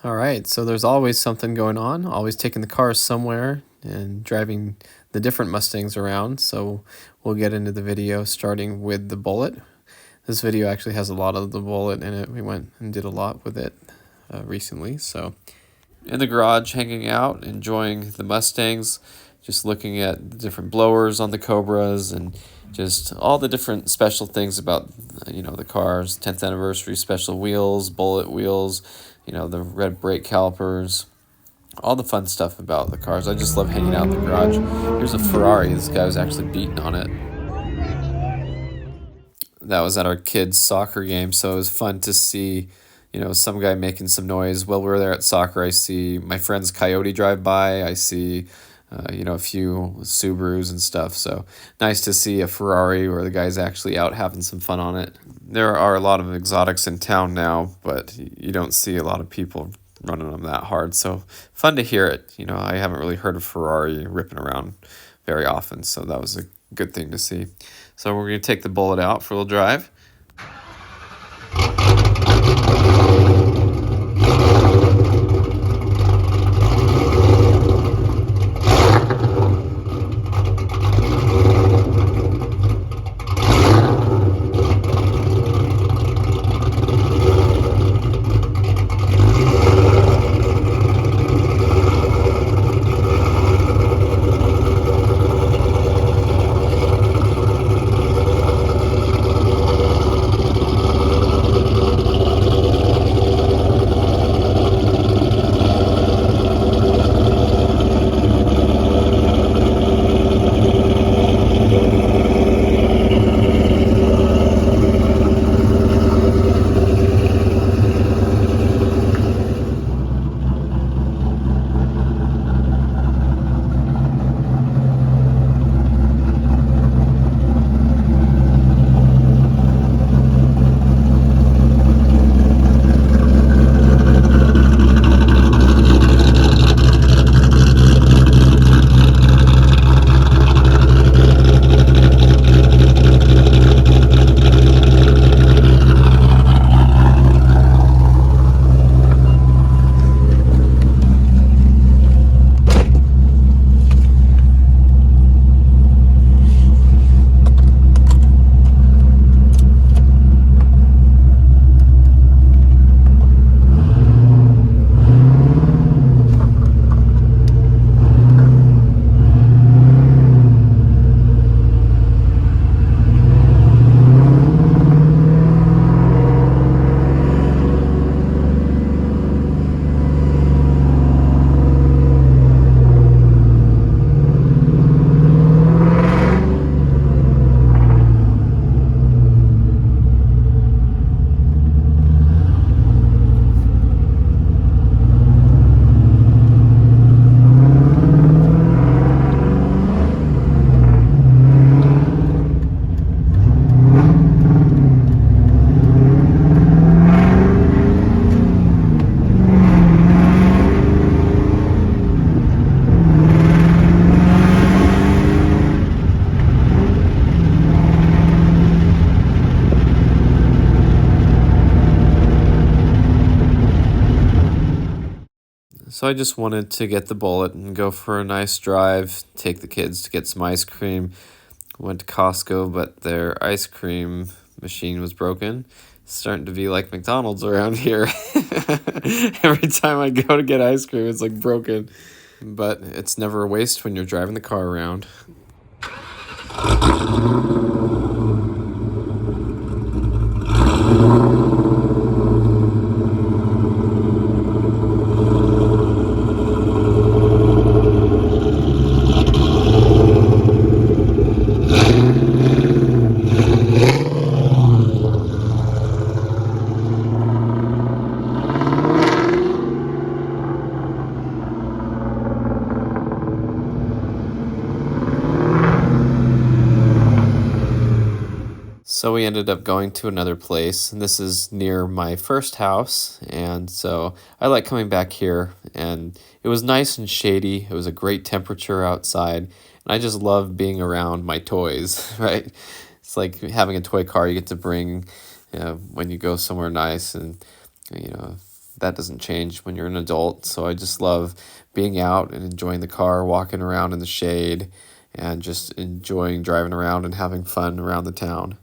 All right, so there's always something going on, always taking the cars somewhere and driving the different Mustangs around. So we'll get into the video starting with the Bullitt. This video actually has a lot of the Bullitt in it. We went and did a lot with it recently. So in the garage, hanging out, enjoying the Mustangs, just looking at the different blowers on the Cobras and just all the different special things about, the cars, 10th anniversary special wheels, Bullitt wheels, the red brake calipers, all the fun stuff about the cars. I just love hanging out in the garage. Here's a Ferrari. This guy was actually beating on it. That was at our kids' soccer game, so it was fun to see, some guy making some noise. While we're there at soccer, I see my friend's Coyote drive by. I see, a few Subarus and stuff. So nice to see a Ferrari where the guy's actually out having some fun on it. There are a lot of exotics in town now, but you don't see a lot of people running them that hard. So fun to hear it. I haven't really heard of Ferrari ripping around very often, so that was a good thing to see. So we're going to take the Bullitt out for a little drive. So I just wanted to get the Bullitt and go for a nice drive, take the kids to get some ice cream. Went to Costco, but their ice cream machine was broken. It's starting to be like McDonald's around here. Every time I go to get ice cream, it's like broken. But it's never a waste when you're driving the car around. So we ended up going to another place, and this is near my first house, and so I like coming back here, and it was nice and shady. It was a great temperature outside, and I just love being around my toys, right? It's like having a toy car you get to bring when you go somewhere nice and, you know, that doesn't change when you're an adult. So I just love being out and enjoying the car, walking around in the shade, and just enjoying driving around and having fun around the town.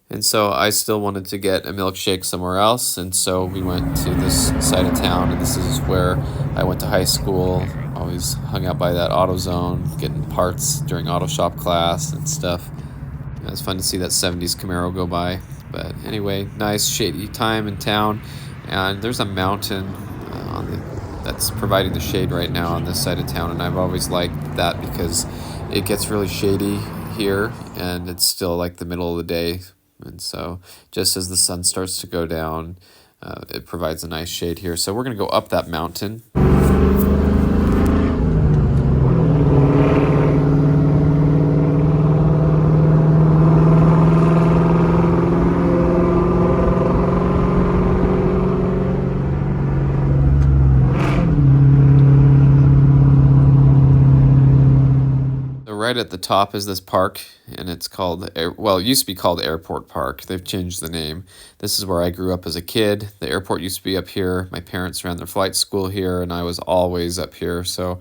And so I still wanted to get a milkshake somewhere else, and so we went to this side of town, and this is where I went to high school. Always hung out by that AutoZone, getting parts during auto shop class and stuff. It was fun to see that 70s Camaro go by. But anyway, nice shady time in town, and there's a mountain that's providing the shade right now on this side of town, and I've always liked that because it gets really shady here, and it's still like the middle of the day. And so just as the sun starts to go down, it provides a nice shade here. So we're going to go up that mountain. Right at the top is this park, and it's called, well, it used to be called Airport Park. They've changed the name. This is where I grew up as a kid. The airport used to be up here. My parents ran their flight school here, and I was always up here, so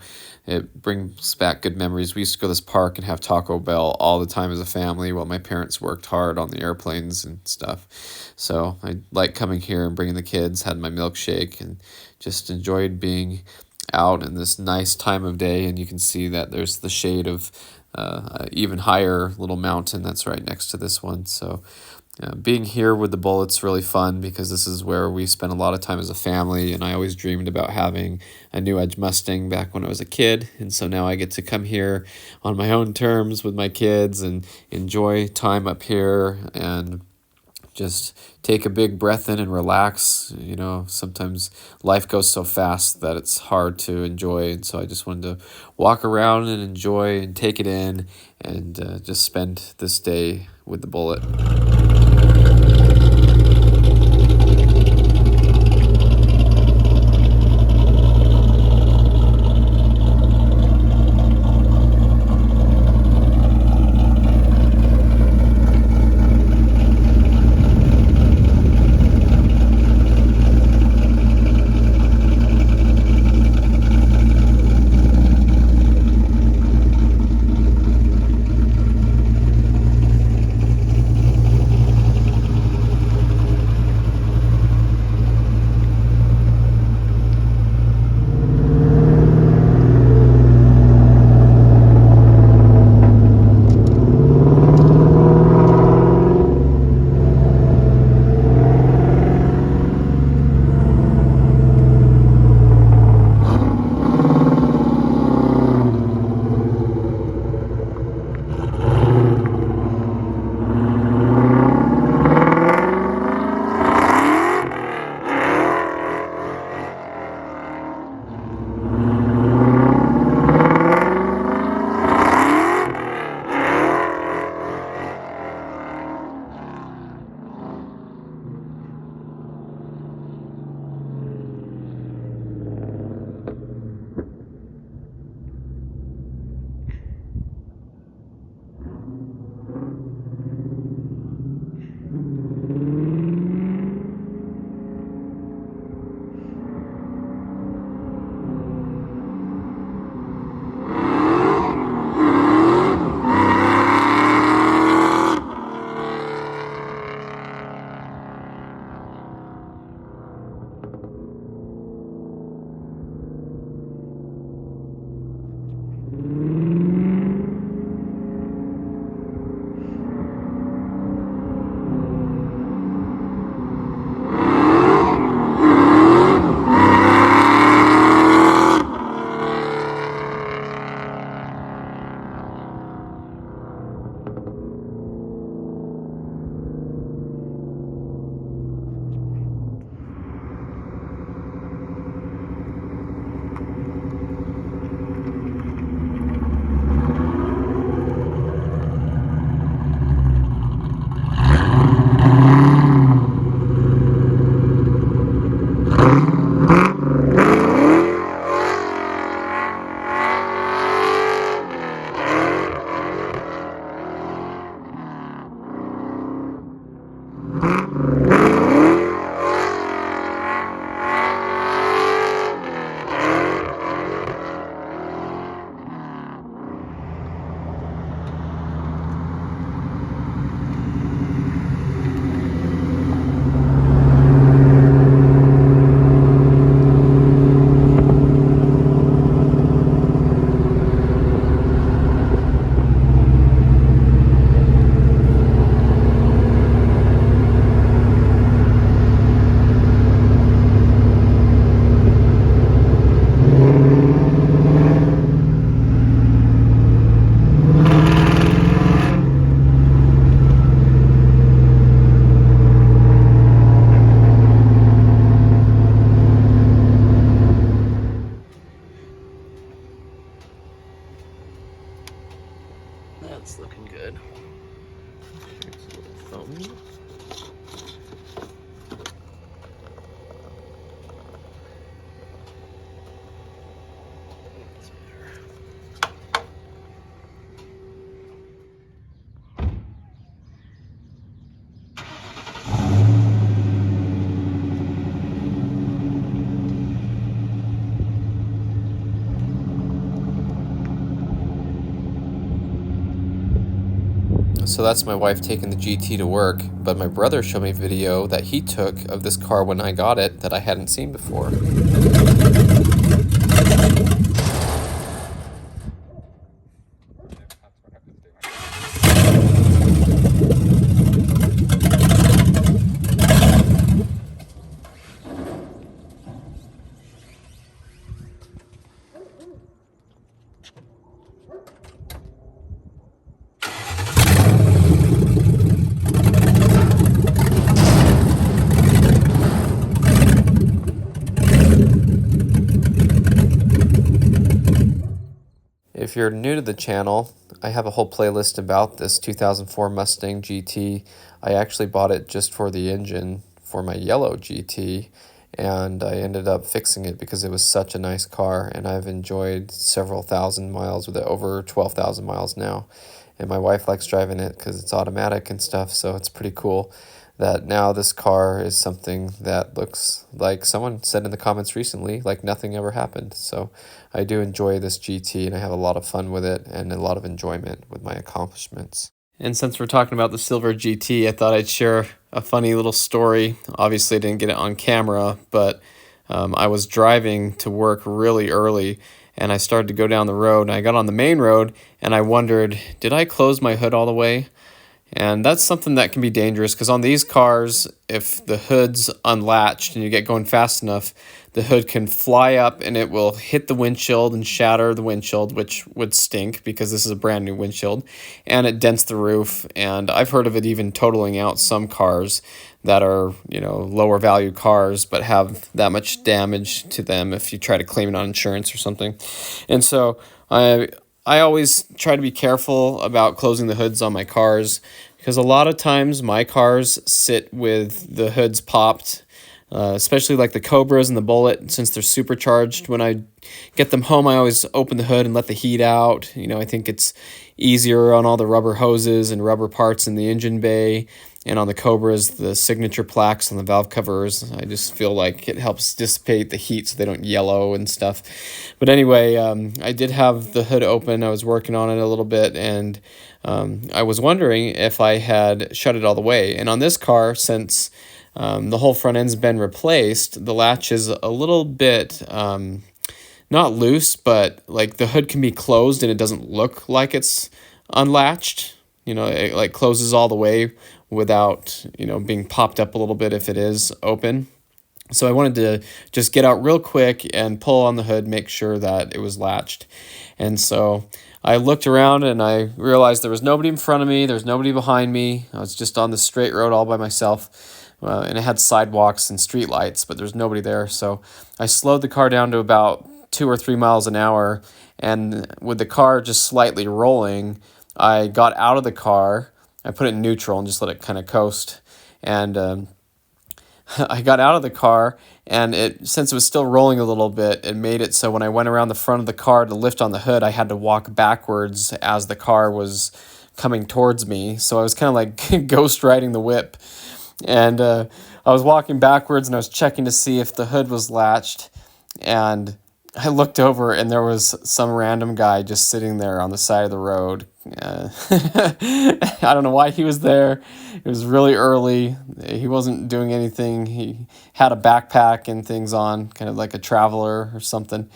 it brings back good memories. We used to go to this park and have Taco Bell all the time as a family while my parents worked hard on the airplanes and stuff. So I like coming here and bringing the kids, had my milkshake, and just enjoyed being out in this nice time of day. And you can see that there's the shade of even higher little mountain that's right next to this one. So being here with the Bullitt's really fun because this is where we spent a lot of time as a family, and I always dreamed about having a New Edge Mustang back when I was a kid, and so now I get to come here on my own terms with my kids and enjoy time up here and just take a big breath in and relax. You know, sometimes life goes so fast that it's hard to enjoy, and so I just wanted to walk around and enjoy and take it in and just spend this day with the Bullitt. So that's my wife taking the GT to work, but my brother showed me a video that he took of this car when I got it that I hadn't seen before. If you're new to the channel, I have a whole playlist about this 2004 Mustang GT. I actually bought it just for the engine for my yellow GT, and I ended up fixing it because it was such a nice car, and I've enjoyed several thousand miles with it, over 12,000 miles now. And my wife likes driving it because it's automatic and stuff, so it's pretty cool that now this car is something that looks like, someone said in the comments recently, like nothing ever happened. So I do enjoy this GT, and I have a lot of fun with it and a lot of enjoyment with my accomplishments. And since we're talking about the silver GT, I thought I'd share a funny little story. Obviously I didn't get it on camera, but I was driving to work really early, and I started to go down the road, and I got on the main road, and I wondered, did I close my hood all the way? And that's something that can be dangerous, because on these cars, if the hood's unlatched and you get going fast enough, the hood can fly up and it will hit the windshield and shatter the windshield, which would stink because this is a brand new windshield, and it dents the roof. And I've heard of it even totaling out some cars that are, you know, lower value cars but have that much damage to them if you try to claim it on insurance or something. And so I always try to be careful about closing the hoods on my cars, because a lot of times my cars sit with the hoods popped, especially like the Cobras and the Bullitt, since they're supercharged. When I get them home, I always open the hood and let the heat out. You know, I think it's easier on all the rubber hoses and rubber parts in the engine bay, and on the Cobras, the signature plaques on the valve covers. I just feel like it helps dissipate the heat so they don't yellow and stuff. But anyway, I did have the hood open. I was working on it a little bit, and I was wondering if I had shut it all the way. And on this car, since the whole front end's been replaced, the latch is a little bit not loose, but like the hood can be closed and it doesn't look like it's unlatched. You know, it like closes all the way without, you know, being popped up a little bit if it is open. So I wanted to just get out real quick and pull on the hood, make sure that it was latched. And so I looked around and I realized there was nobody in front of me, there was nobody behind me. I was just on the straight road all by myself, and it had sidewalks and street lights, but there's nobody there. So I slowed the car down to about 2 or 3 miles an hour, and with the car just slightly rolling, I got out of the car. I put it in neutral and just let it kind of coast. And I got out of the car, and since it was still rolling a little bit, it made it so when I went around the front of the car to lift on the hood, I had to walk backwards as the car was coming towards me. So I was kind of like ghost riding the whip. And I was walking backwards, and I was checking to see if the hood was latched. And I looked over, and there was some random guy just sitting there on the side of the road. I don't know why he was there. It was really early. He wasn't doing anything. He had a backpack and things on, kind of like a traveler or something.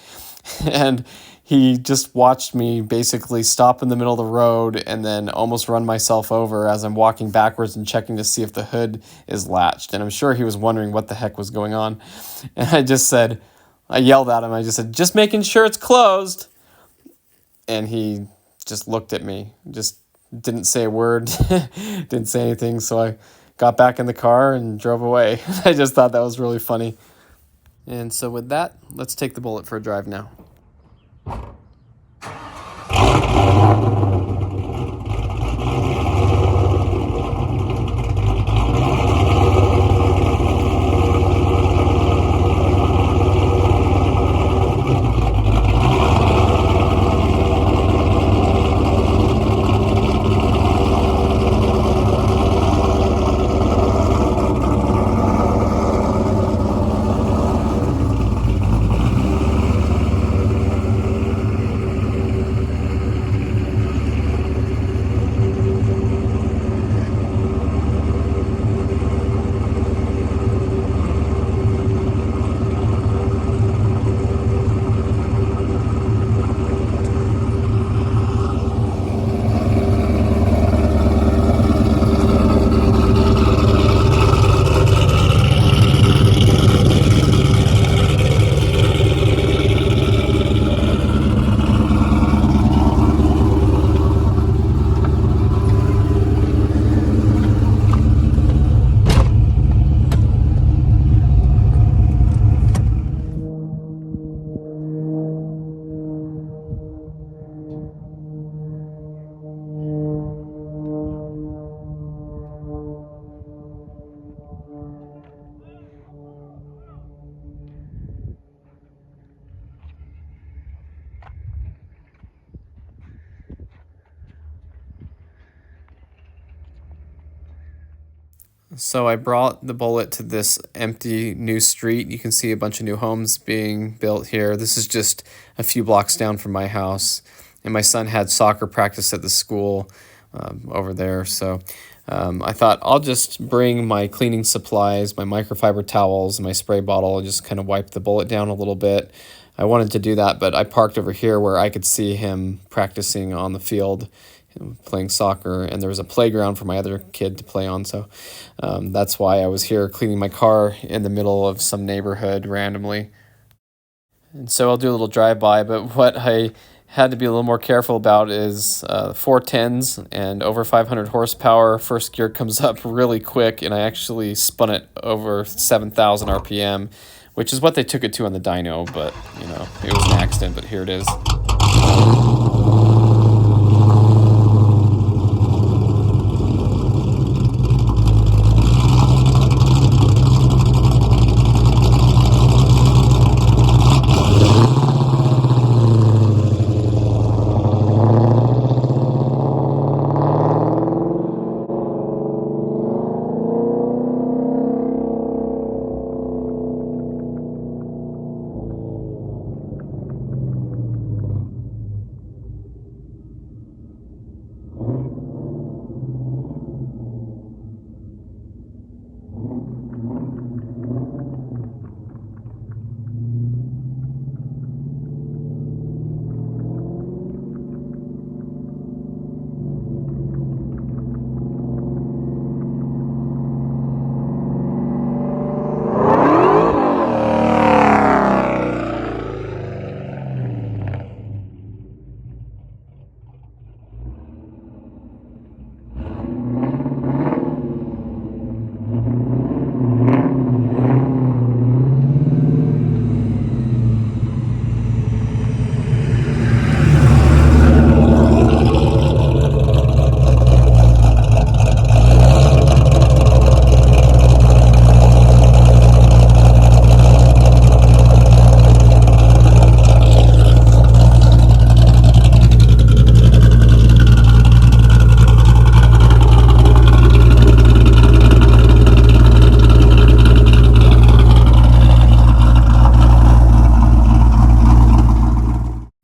And he just watched me basically stop in the middle of the road and then almost run myself over as I'm walking backwards and checking to see if the hood is latched. And I'm sure he was wondering what the heck was going on. And I yelled at him. I just said, "Just making sure it's closed." And he just looked at me, just didn't say a word, didn't say anything. So I got back in the car and drove away. I just thought that was really funny. And so with that, let's take the Bullitt for a drive now. So I brought the Bullitt to this empty new street. You can see a bunch of new homes being built here. This is just a few blocks down from my house. And my son had soccer practice at the school over there. So I thought I'll just bring my cleaning supplies, my microfiber towels, and my spray bottle, and just kind of wipe the Bullitt down a little bit. I wanted to do that, but I parked over here where I could see him practicing on the field, playing soccer, and there was a playground for my other kid to play on, so that's why I was here cleaning my car in the middle of some neighborhood randomly. And so I'll do a little drive-by, but what I had to be a little more careful about is 410s and over 500 horsepower. First gear comes up really quick, and I actually spun it over 7,000 RPM, which is what they took it to on the dyno, but, you know, it was an accident, but here it is.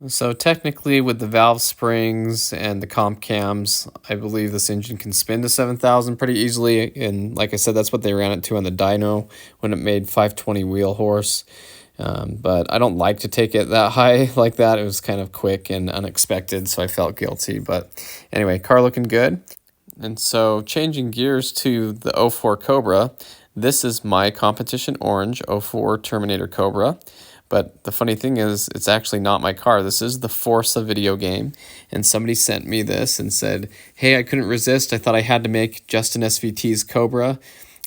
So technically with the valve springs and the comp cams, I believe this engine can spin to 7,000 pretty easily. And like I said, that's what they ran it to on the dyno when it made 520 wheel horse. But I don't like to take it that high like that. It was kind of quick and unexpected, so I felt guilty. But anyway, car looking good. And so changing gears to the 04 Cobra, this is my competition orange 04 Terminator Cobra. But the funny thing is, it's actually not my car. This is the Forza video game. And somebody sent me this and said, hey, I couldn't resist. I thought I had to make Justin SVT's Cobra.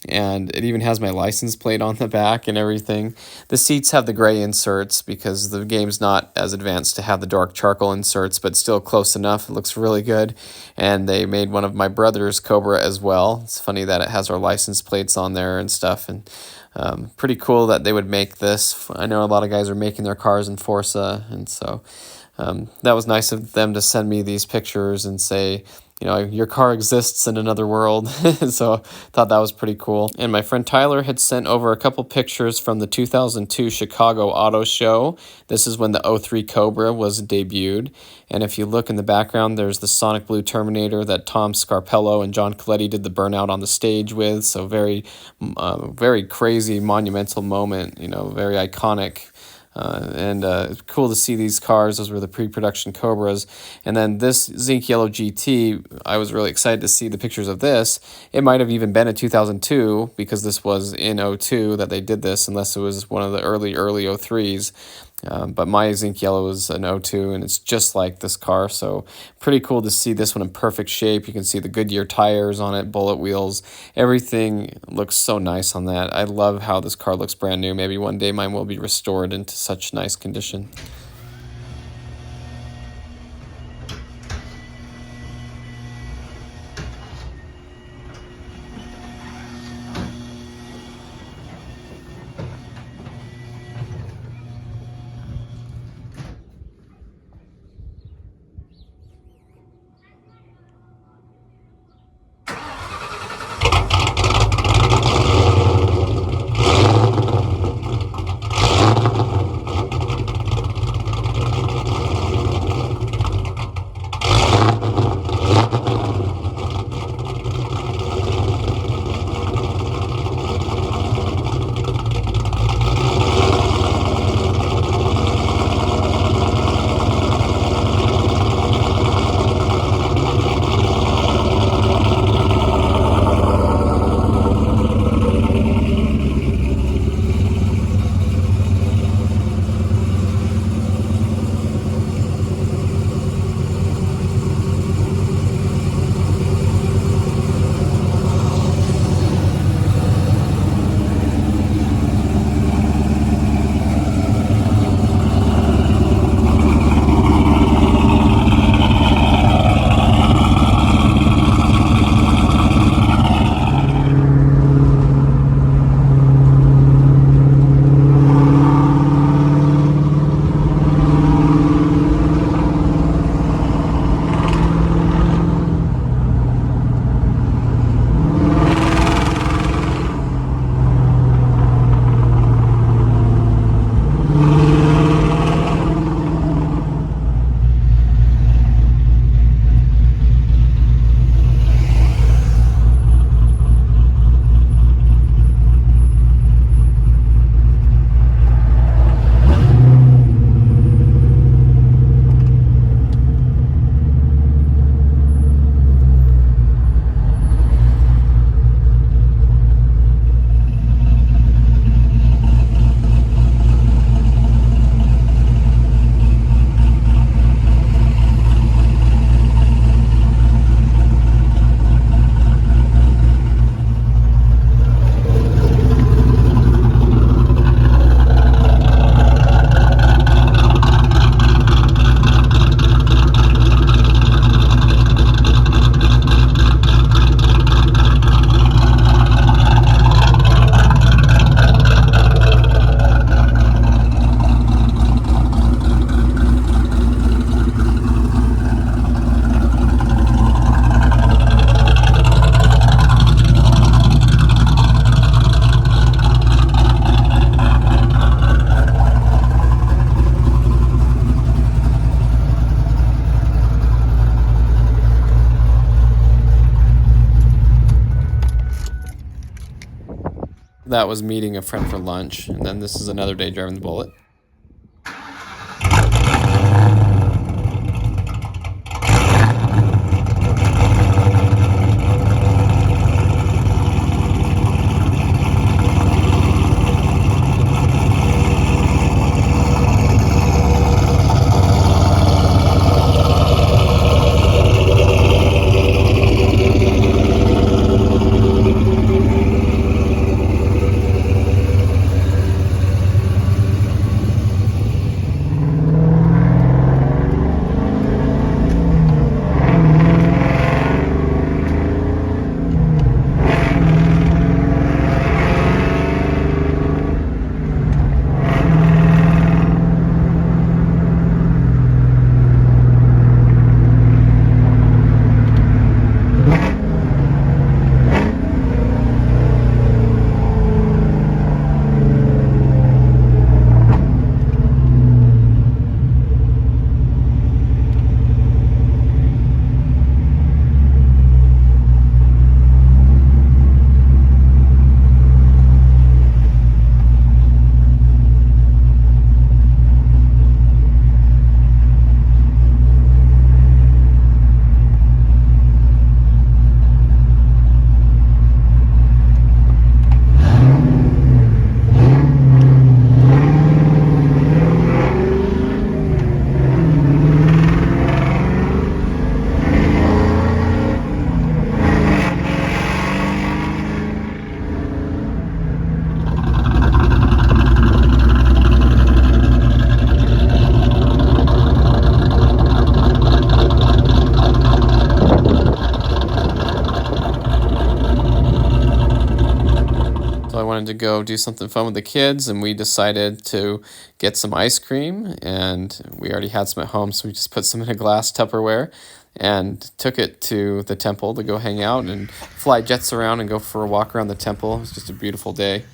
And it even has my license plate on the back and everything. The seats have the gray inserts because the game's not as advanced to have the dark charcoal inserts, but still close enough. It looks really good. And they made one of my brother's Cobra as well. It's funny that it has our license plates on there and stuff. And pretty cool that they would make this. I know a lot of guys are making their cars in Forza, and so that was nice of them to send me these pictures and say, you know, your car exists in another world. So I thought that was pretty cool. And my friend Tyler had sent over a couple pictures from the 2002 Chicago Auto Show. This is when the 03 Cobra was debuted. And if you look in the background, there's the Sonic Blue Terminator that Tom Scarpello and John Coletti did the burnout on the stage with. So very, very crazy, monumental moment, you know, very iconic. And it's cool to see these cars. Those were the pre-production Cobras. And then this Zinc Yellow GT, I was really excited to see the pictures of this. It might have even been in 2002 because this was in 02 that they did this, unless it was one of the early 03s. But my Zinc Yellow is an 02, and it's just like this car, so pretty cool to see this one in perfect shape. You can see the Goodyear tires on it, Bullitt wheels. Everything looks so nice on that. I love how this car looks brand new. Maybe one day mine will be restored into such nice condition. That was meeting a friend for lunch, and then this is another day driving the Bullitt. I wanted to go do something fun with the kids, and we decided to get some ice cream, and we already had some at home, so we just put some in a glass Tupperware and took it to the temple to go hang out and fly jets around and go for a walk around the temple. It was just a beautiful day.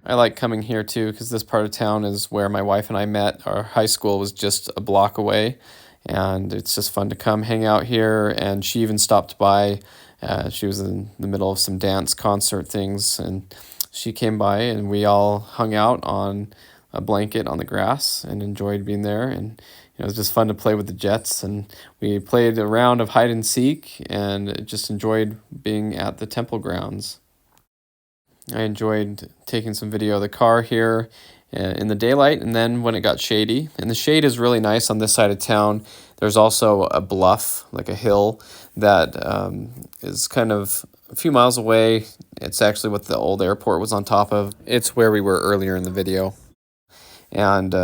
I like coming here too because this part of town is where my wife and I met. Our high school was just a block away, and it's just fun to come hang out here. And she even stopped by. She was in the middle of some dance concert things, and she came by, and we all hung out on a blanket on the grass and enjoyed being there. And it was just fun to play with the jets, and we played a round of hide and seek, and just enjoyed being at the temple grounds. I enjoyed taking some video of the car here in the daylight, and then when it got shady. And the shade is really nice on this side of town. There's also a bluff, like a hill, that is kind of a few miles away. It's actually what the old airport was on top of. It's where we were earlier in the video. And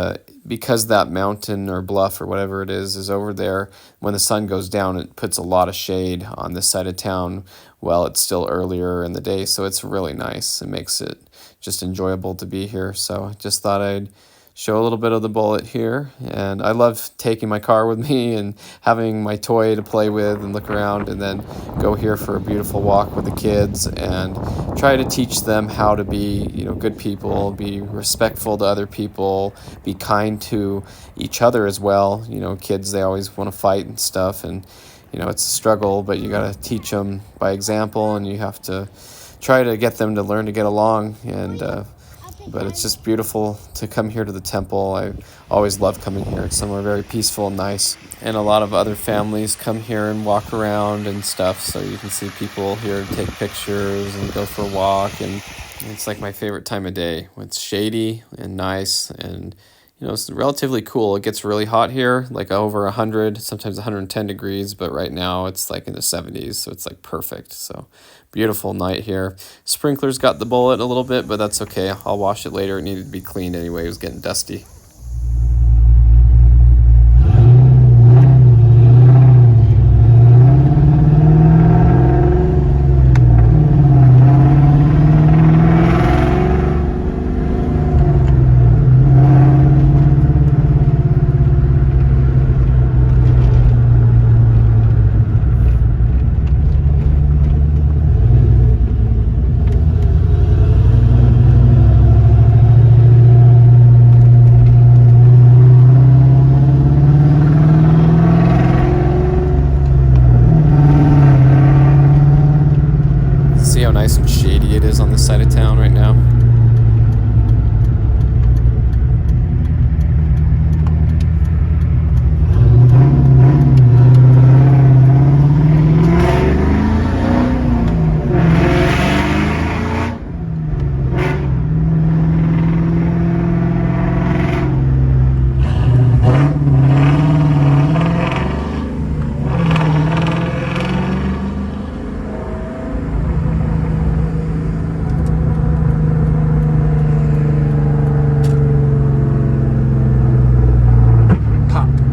because that mountain or bluff or whatever it is over there, when the sun goes down, it puts a lot of shade on this side of town while it's still earlier in the day. So it's really nice. It makes it just enjoyable to be here. So just thought I'd show a little bit of the Bullitt here. And I love taking my car with me and having my toy to play with and look around, and then go here for a beautiful walk with the kids and try to teach them how to be, good people, be respectful to other people, be kind to each other as well. Kids, they always want to fight and stuff, and it's a struggle, but you got to teach them by example, and you have to try to get them to learn to get along. And but it's just beautiful to come here to the temple. I always love coming here. It's somewhere very peaceful and nice. And a lot of other families come here and walk around and stuff, so you can see people here take pictures and go for a walk. And it's like my favorite time of day. It's shady and nice, and it's relatively cool. It gets really hot here, like over 100, sometimes 110 degrees, but right now it's like in the 70s, so it's like perfect. So beautiful night here. Sprinklers got the Bullitt a little bit, but that's okay. I'll wash it later. It needed to be cleaned anyway. It was getting dusty. how nice and shady it is on this side of town right now?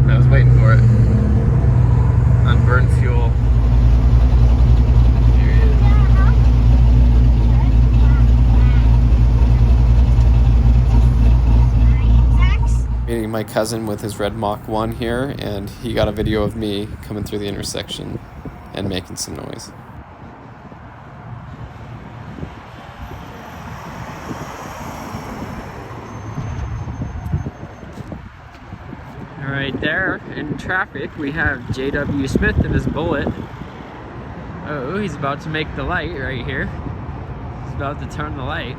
I was waiting for it. Unburned fuel. Here he is. Meeting my cousin with his red Mach 1 here, and he got a video of me coming through the intersection and making some noise. Right there in traffic we have J.W. Smith and his Bullitt. Oh, he's about to make the light right here. He's about to turn the light.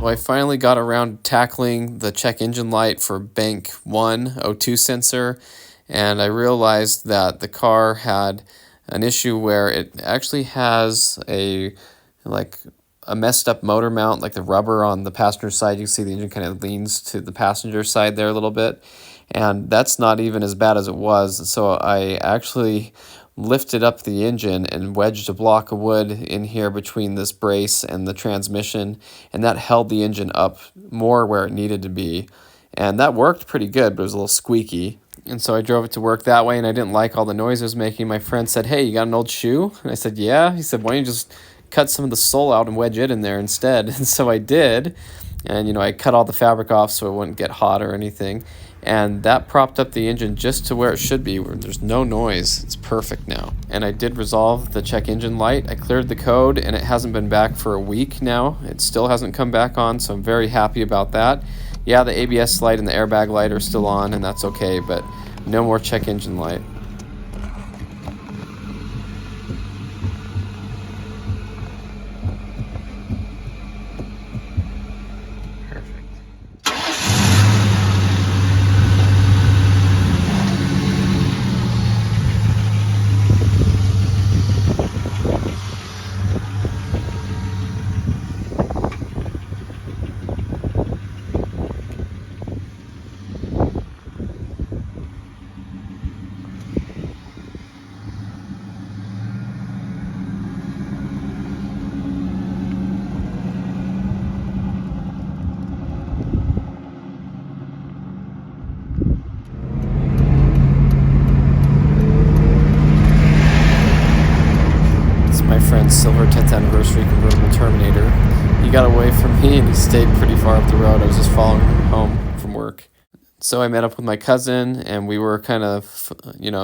Well, I finally got around tackling the check engine light for bank 1 O2 sensor, and I realized that the car had an issue where it actually has a messed up motor mount, like the rubber on the passenger side. You can see the engine kind of leans to the passenger side there a little bit, and that's not even as bad as it was. So I actually lifted up the engine and wedged a block of wood in here between this brace and the transmission, and that held the engine up more where it needed to be. And that worked pretty good, but it was a little squeaky. And so I drove it to work that way, and I didn't like all the noise it was making. My friend said, "Hey, you got an old shoe?" And I said, "Yeah." He said, "Why don't you just cut some of the sole out and wedge it in there instead?" And so I did. And, I cut all the fabric off so it wouldn't get hot or anything. And that propped up the engine just to where it should be, where there's no noise. It's perfect now. And I did resolve the check engine light. I cleared the code, and it hasn't been back for a week now. It still hasn't come back on, so I'm very happy about that. Yeah, the ABS light and the airbag light are still on, and that's okay, but no more check engine light. My friend's silver 10th anniversary convertible Terminator. He got away from me and he stayed pretty far up the road. I was just following him home from work. So I met up with my cousin, and we were kind of,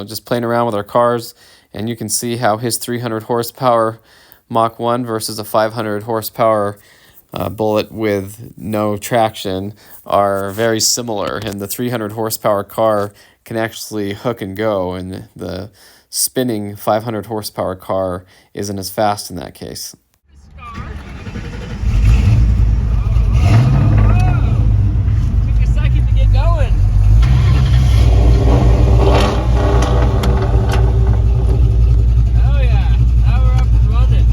just playing around with our cars, and you can see how his 300 horsepower Mach 1 versus a 500 horsepower Bullitt with no traction are very similar, and the 300 horsepower car can actually hook and go, and the spinning 500 horsepower car isn't as fast in that case. Took a second to get going. Oh yeah, now we're up and running.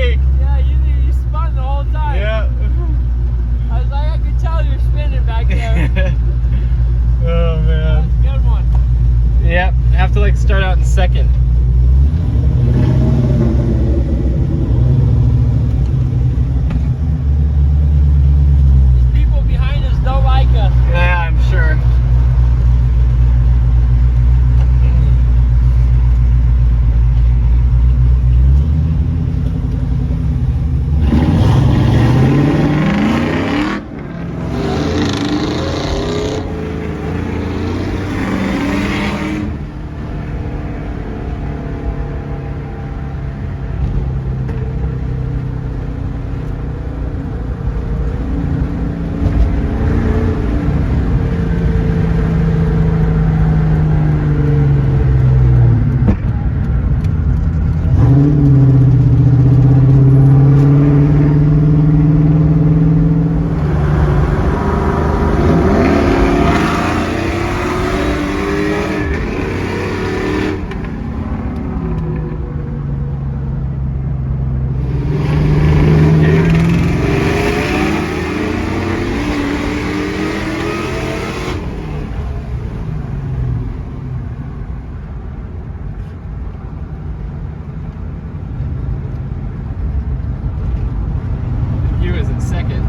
me. Yeah, you spun the whole time. Yeah. I was like, I could tell you're spinning back there. Oh man. That's a good one. Yep. Have to like start out in second. These people behind us don't like us. Yeah, I'm sure. You is in second.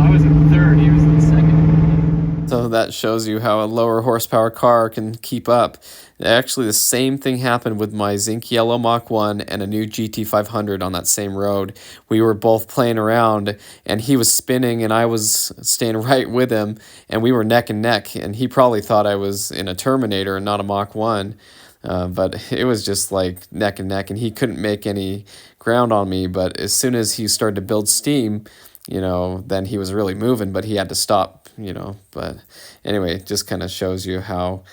I was in third, he was in second. So that shows you how a lower horsepower car can keep up. Actually, the same thing happened with my zinc yellow Mach 1 and a new GT500 on that same road. We were both playing around, and he was spinning, and I was staying right with him, and we were neck and neck, and he probably thought I was in a Terminator and not a Mach 1. But it was just like neck and neck, and he couldn't make any ground on me. But as soon as he started to build steam, then he was really moving, but he had to stop, But anyway, it just kind of shows you how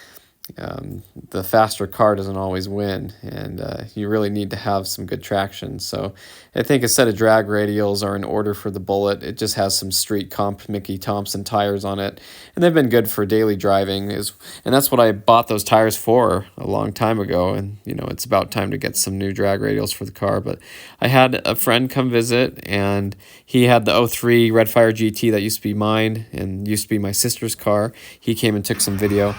the faster car doesn't always win, and you really need to have some good traction. So I think a set of drag radials are in order for the Bullitt. It just has some street comp Mickey Thompson tires on it, and they've been good for daily driving. And that's what I bought those tires for a long time ago, and it's about time to get some new drag radials for the car. But I had a friend come visit, and he had the '03 Redfire GT that used to be mine and used to be my sister's car. He came and took some video.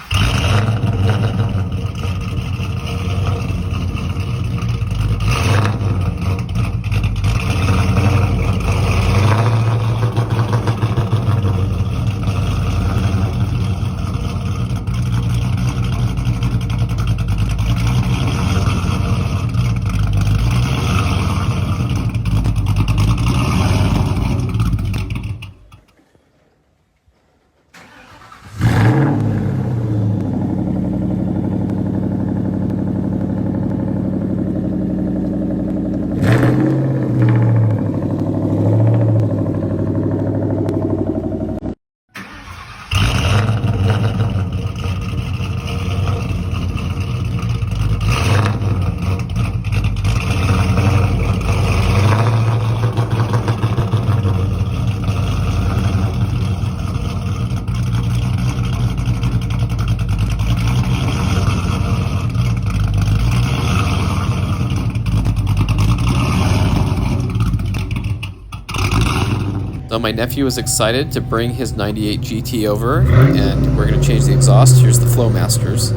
So my nephew was excited to bring his '98 GT over, and we're going to change the exhaust. Here's the Flowmasters.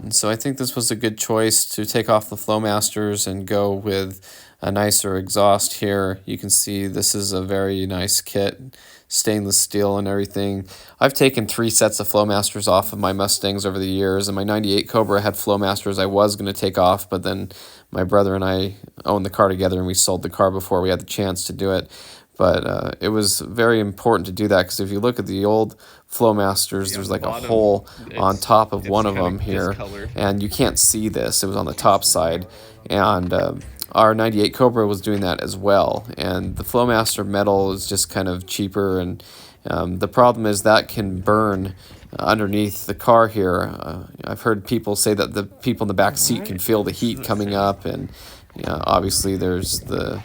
And so I think this was a good choice to take off the Flowmasters and go with a nicer exhaust here. You can see this is a very nice kit, stainless steel and everything. I've taken 3 sets of Flowmasters off of my Mustangs over the years, and my '98 Cobra had Flowmasters I was going to take off, but then my brother and I owned the car together, and we sold the car before we had the chance to do it. But it was very important to do that, because if you look at the old Flowmasters, there's like a hole on top of one of them here, and you can't see this. It was on the top side, and our '98 Cobra was doing that as well. And the Flowmaster metal is just kind of cheaper, and the problem is that can burn underneath the car here. I've heard people say that the people in the back seat can feel the heat coming up, and obviously there's the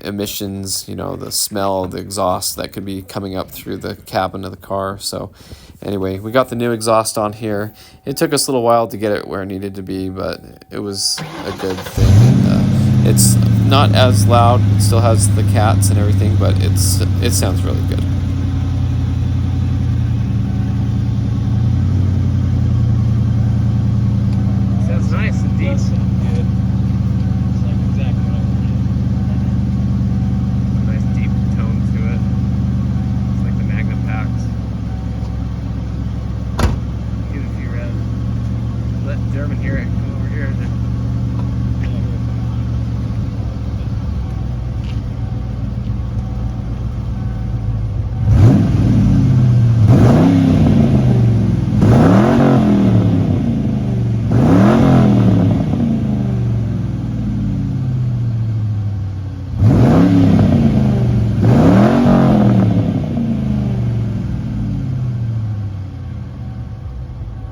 emissions, you know, the smell, the exhaust that could be coming up through the cabin of the car. So anyway, we got the new exhaust on here. It took us a little while to get it where it needed to be, but it was a good thing. And, it's not as loud. It still has the cats and everything, but it sounds really good. Sounds nice and deep. Does sound good. It's like exactly what I wanted. Nice deep tone to it. It's like the Magnum packs. Give it a few rounds. Let German hear it. Come over here.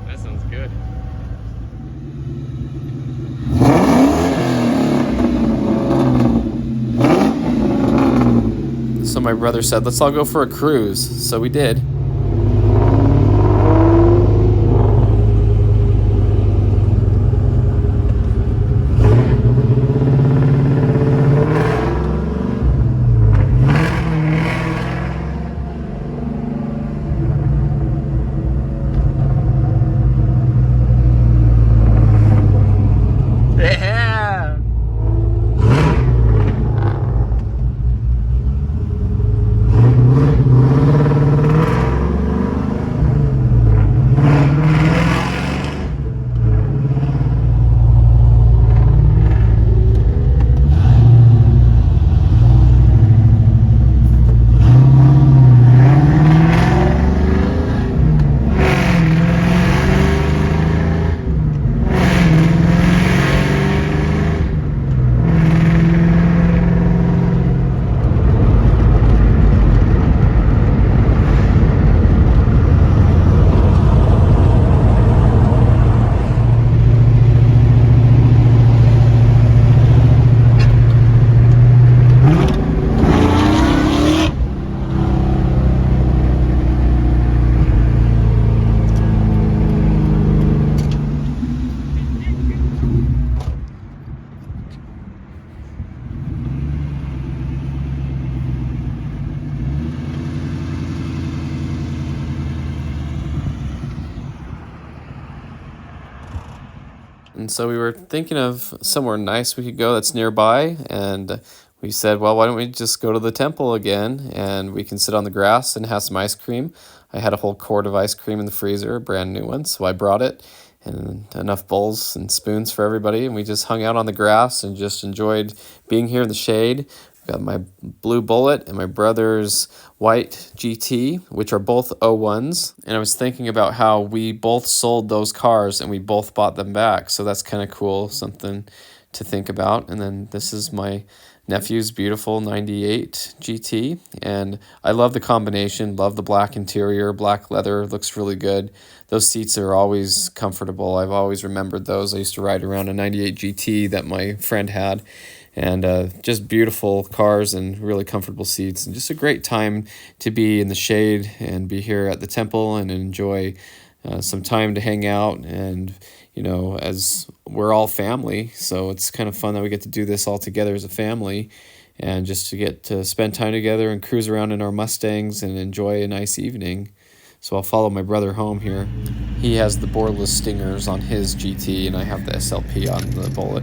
That sounds good. So my brother said, let's all go for a cruise. So we did. Yeah! And so we were thinking of somewhere nice we could go that's nearby, and we said, well, why don't we just go to the temple again, and we can sit on the grass and have some ice cream. I had a whole quart of ice cream in the freezer, a brand new one, so I brought it, and enough bowls and spoons for everybody, and we just hung out on the grass and just enjoyed being here in the shade. Got my blue Bullitt and my brother's white GT, which are both 01s. And I was thinking about how we both sold those cars and we both bought them back. So that's kind of cool, something to think about. And then this is my nephew's beautiful 98 GT. And I love the combination, love the black interior, black leather, looks really good. Those seats are always comfortable. I've always remembered those. I used to ride around a 98 GT that my friend had. And just beautiful cars and really comfortable seats, and just a great time to be in the shade and be here at the temple and enjoy some time to hang out. And you know, as we're all family, so it's kind of fun that we get to do this all together as a family, and just to get to spend time together and cruise around in our Mustangs and enjoy a nice evening. So I'll follow my brother home here. He has the boreless stingers on his GT, and I have the SLP on the Bullitt.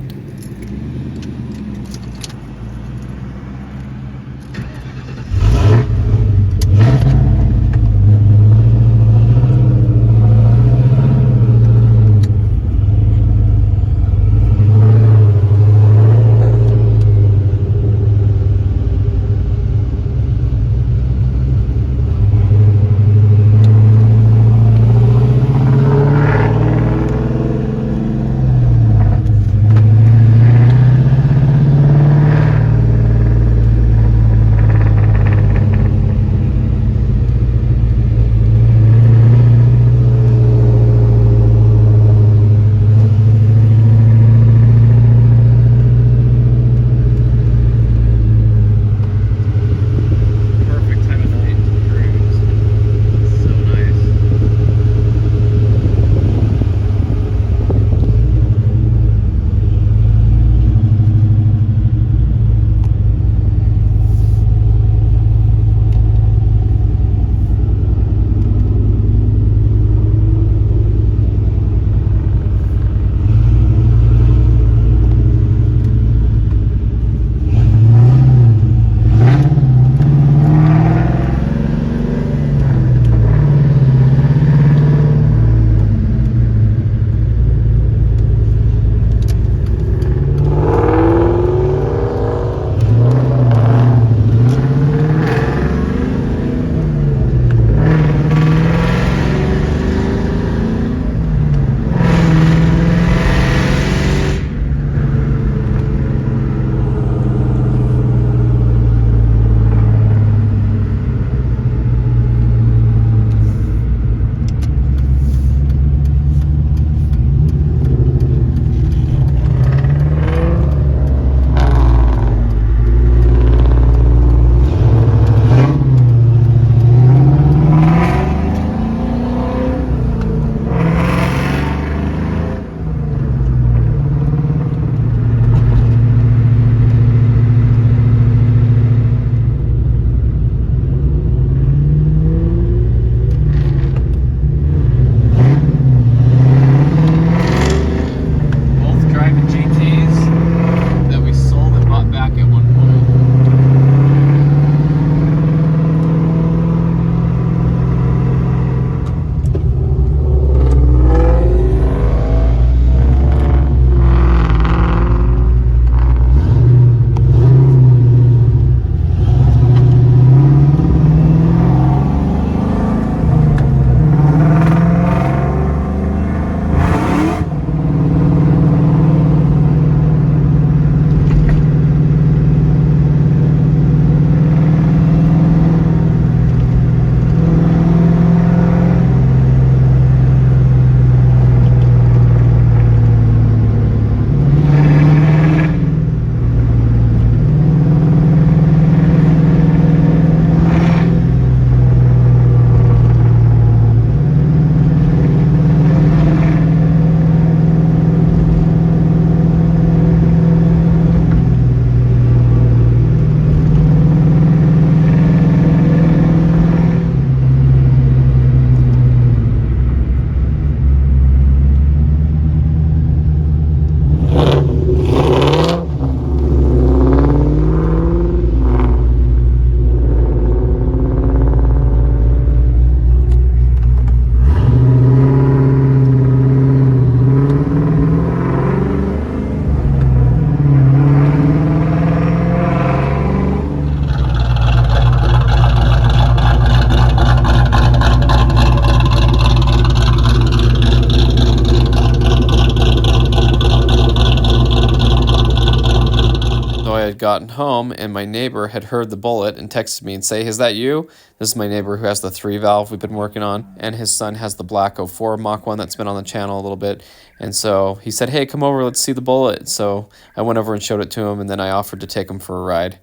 gotten home and my neighbor had heard the Bullitt and texted me and say, "Is that you?" This is my neighbor who has the 3 valve we've been working on, and his son has the black 04 Mach 1 that's been on the channel a little bit. And so he said, "Hey, come over, let's see the Bullitt." So I went over and showed it to him, and then I offered to take him for a ride.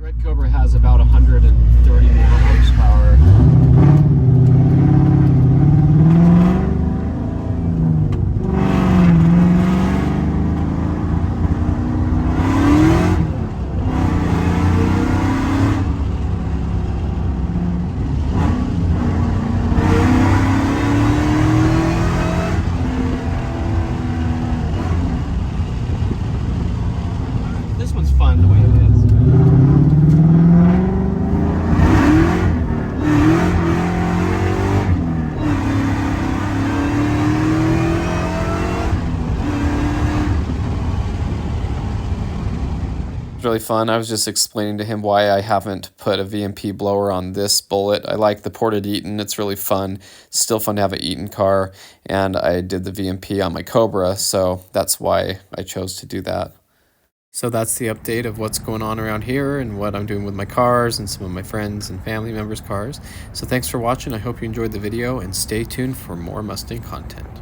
Red Cobra has about 130 more horsepower. This one's fun the way it is. Really fun. I was just explaining to him why I haven't put a VMP blower on this Bullitt. I like the ported Eaton. It's really fun. It's still fun to have an Eaton car, and I did the VMP on my Cobra, so that's why I chose to do that. So that's the update of what's going on around here and what I'm doing with my cars and some of my friends and family members' cars. So thanks for watching. I hope you enjoyed the video, and stay tuned for more Mustang content.